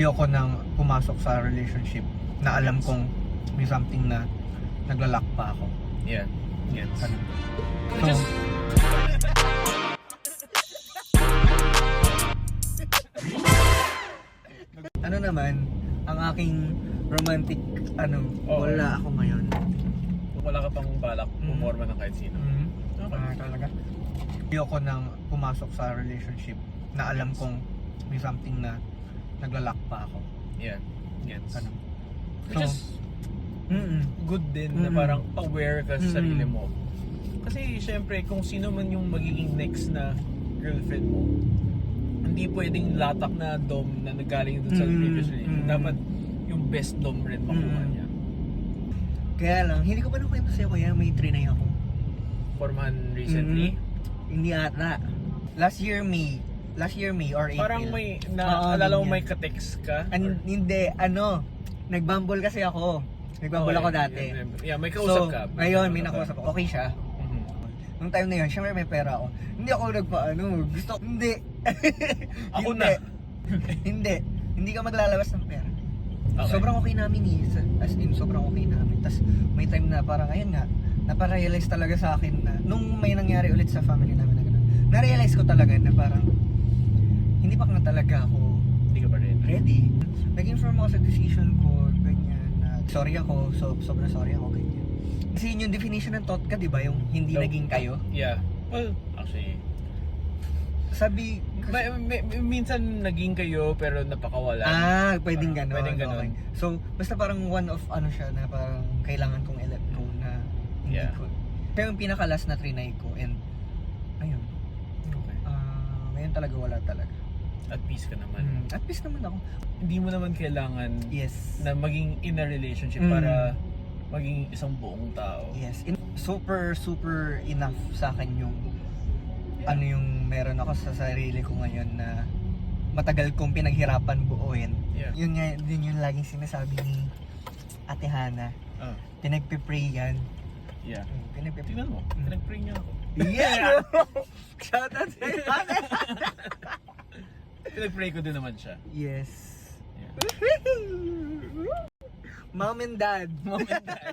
Ayoko nang pumasok sa relationship na alam kong may something na naglalak pa ako. Yeah. Gets. Ano? So, Just, ano naman, ang aking romantic, Oo. wala ako ngayon. wala ka pang balak pumorma ng kahit sino. Talaga. Ayoko nang pumasok sa relationship na alam kong may something na naglalak pa ako. Yeah. Gets. Ano? Which is good din na Mm-mm. parang aware ka sa sarili Mm-mm. mo. Kasi syempre kung sino man yung magiging next na girlfriend mo, hindi pwedeng latak na dom na nagaling dun sa previous relationship. Dapat yung best dom rin makuha niya. Kaya lang, hindi ko pa nakwento sa'yo kuya, may trinay ako. Forman recently, Hindi ata. Last year May or April. parang may Oo, naalala mo ganyan. may ka-text ka? Or- Hindi, nagbumble kasi ako. Nagbumble ako Okay, dati. yeah, may kausap So, ka. ngayon, may nakausap ako. Okay siya. Mhm. Nung time na yun, syempre may pera ako. Hindi ako gusto, hindi. Ako Hindi. na. Hindi ka maglalabas ng pera. Okay. Sobrang okay namin as in, sobrang okay namin. Tapos may time na parang, ayun nga, naparealize talaga sa akin na, nung may nangyari ulit sa family namin na gano'n, na-realize ko talaga na parang, hindi pa nga talaga ako Hindi ka pa rin. ready. Nag-inform ako sa decision ko, ganyan, na sorry ako, sobrang sorry ako, ganyan. Kasi yun yung definition ng thought ka, di ba? Yung hindi No. naging kayo. Yeah. Well, actually, Sabi, minsan naging kayo pero napakawalan. pwedeng gano'n. Pwedeng ganon. Okay. So, basta parang one of siya na parang kailangan kong i-let go na hindi Yeah. ko. Pero yung pinaka-last na trinay ko and ayun, Okay. ngayon talaga wala talaga. At peace ka naman. At least naman ako. Hindi mo naman kailangan Yes. na maging in a relationship para maging isang buong tao. Yes. Super enough sa akin yung ano yung meron ako sa sarili ko ngayon na matagal kong pinaghirapan buuin. Yeah. Yun nga, yun yung laging sinasabi ni Ate Hana. Ah, Pinagpipray yan. yeah. Pinagpipray. Tingnan mo, pinag-pray niya ako. Yeah! Shout out sa Hana! Pinag-pray ko din naman siya. Yes. Yeah. Mom and Dad. Mom and dad.